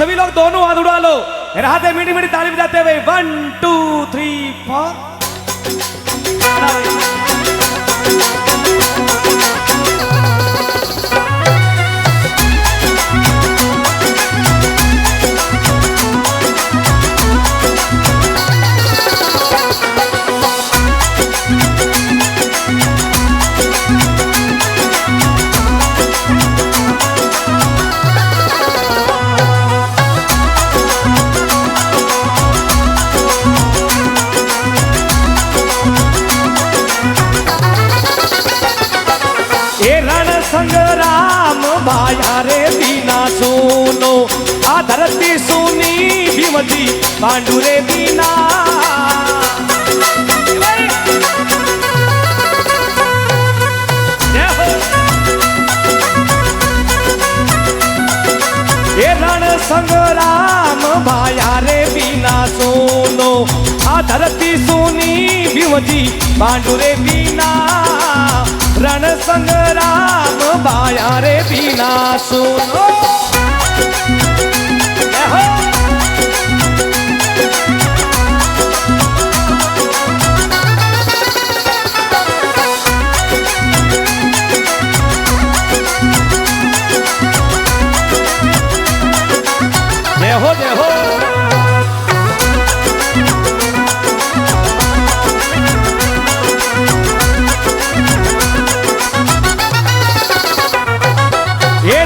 सभी लोग दोनों हाथ उड़ा लो, राहते मीठी मीठी ताली बजाते हुए 1 2 3 4। संग्राम भाया रे बिना सुनो आ धरती सुनी भीमजी पांडु रे बिना। ये रण संग्राम भाया रे बिना सुनो आ धरती सुनी भीमजी पांडु रे बिना। रण संग्राम भाया रे बिना सुनो। जय हो जय हो।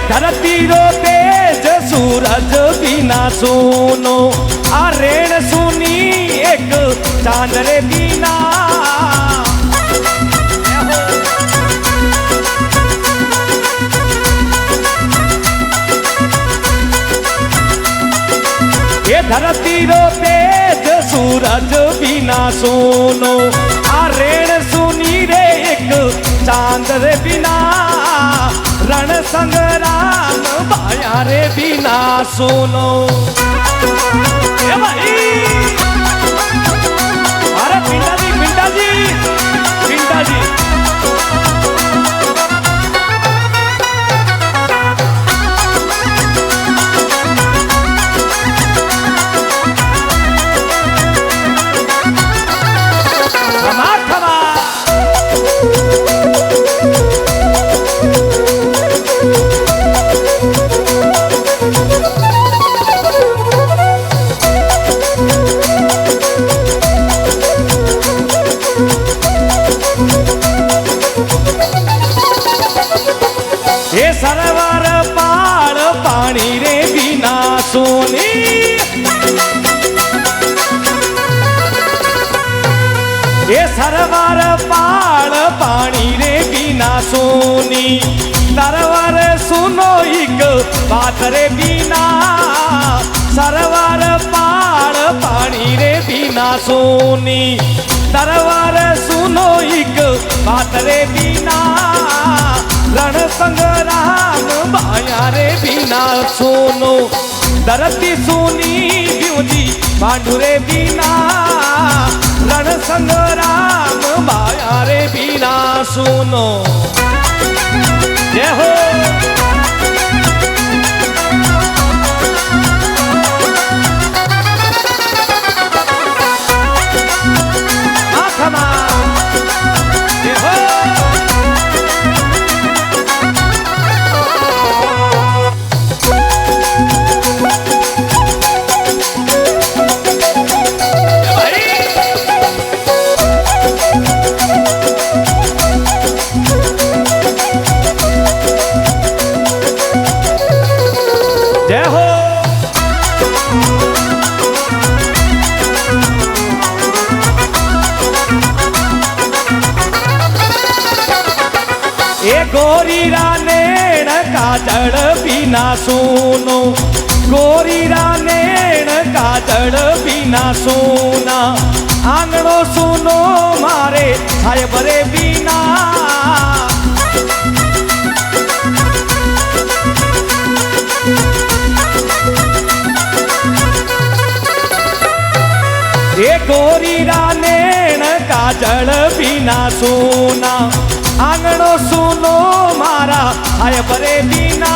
धरती रो तेज सूरज बिना सुनो आ रेण सुनी एक चांद रे बिना। ये धरती रो तेज सूरज बिना सुनो आ रेण सुनी रे एक चांद रे बिना। रण संग्राम भाया रे बिना सुनो। ए भाई अरे पिंडा जी पिंडा जी पिंडा जी। खमा खमा ये सरवर पाल पानी रे बिना सोनी। ये सरवर पाल पानी रे बिना सोनी। सरवर सुनो एक बात रे बिना। सरवर पाल पानी रे बिना सोनी। सरवर सुनो एक बात रे बिना। रण संग्राम भाया रे बिना सुनो। धरती सुनी भीमजी पांडु रे बिना। रण संग्राम भाया रे बिना सुनो। जय हो। जय हो। जय हो। ए गोरी रानेण काजल बिना सुनो। गोरी रानेण काजल बिना सोना। आंगणो सुनो मारे साहेब रे बिना। ये गोरी रानेण काजल बिना सोना। आंगणो सुनो मारा साहेब रे बिना।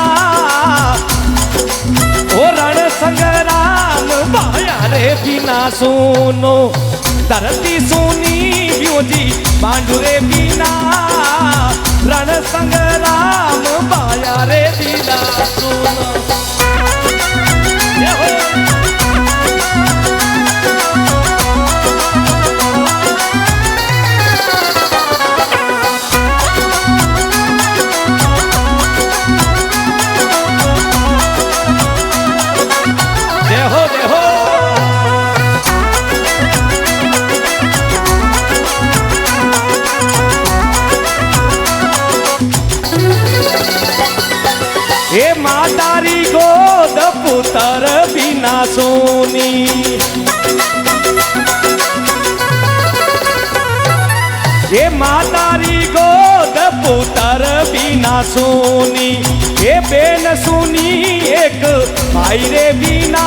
ओ रण संग्राम पाया रे बिना सुनो धरती सुनी ब्यूजी पांडुरे बिना रण संग्राम पाया रे बिना सुनो हे मातारी गोद पुतर बिना सोनी हे मातारी गोद पुतर बिना सोनी हे बेन सुनी एक भाई रे बिना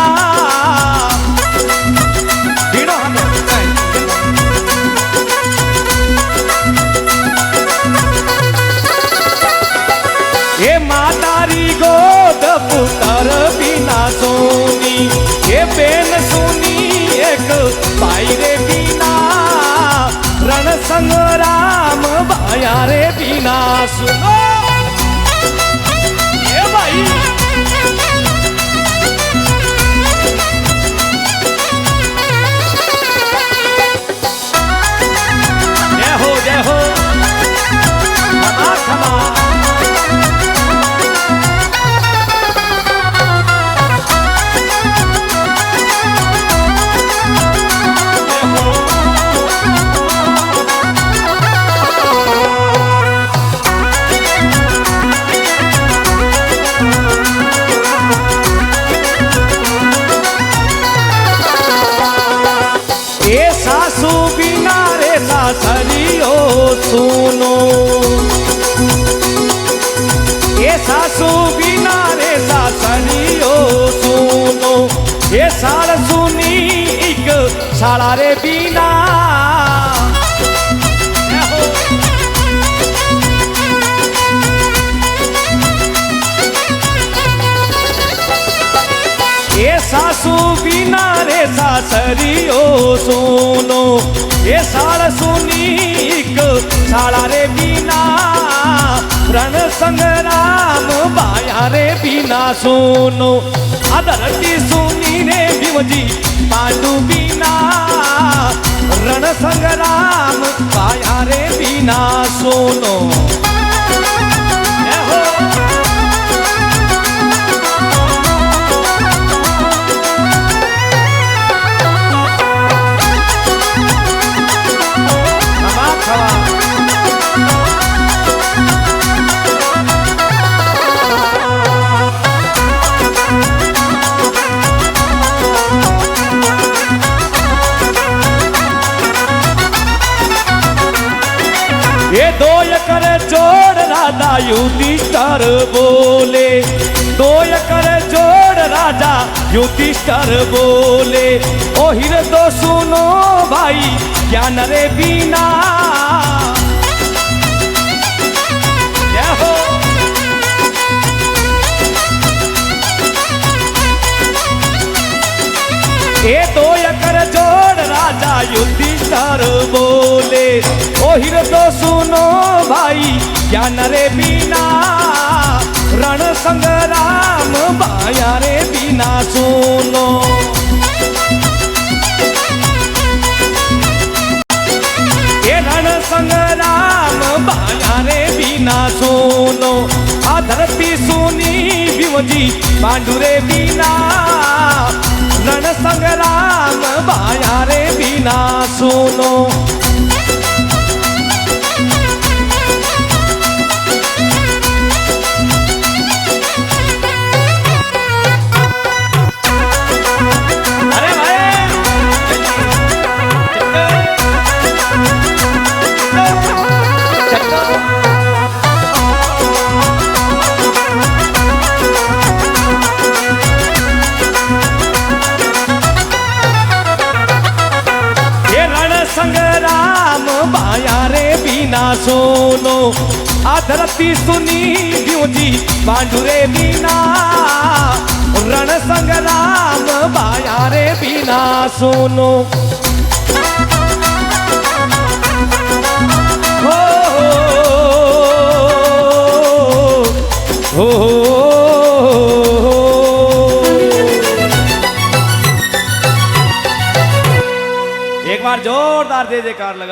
हे मातारी गोद पुतर बिना सोनी हे बेन सुनी एक भाई रे बिना रण संग्राम भाया रे बिना सुनो हे भाई जय हो क्षमा सासू बिना रे सासरियो सुनो ये सासू बिना रे सासरियो सुनो ये साल सुनी एक साला रे बिना ये सासू बिना रे सासरियो सुनो ये साल सुनी एक साला रे बिना रण संग्राम बाया रे बिना सुनो अधरती सुनी रे भीमजी पांडु बिना रण संग्राम बाया रे बिना सुनो ये दो कर जोड़ राजा युधिष्ठिर बोले दो कर जोड़ राजा युधिष्ठिर बोले ओ हिर दो सुनो भाई ज्ञान रे बिना ये दो कर जोड़ राजा युधिष्ठिर बोले ओ हिर दो सुनो भाई ज्ञान रे बिना रण संग्राम बाया रे बिना सुनो ये रण संग्राम बाया रे बिना सुनो आ धरती सुनी भीमजी पांडु रे बिना रण संग्राम बाया रे बिना सुनो संग्राम बाया रे बिना सुनो आ धरती सुनी भीमजी पांडु रे बिना रण संग्राम बाया रे बिना सुनो हो एक बार जोरदार जय जयकार लगा।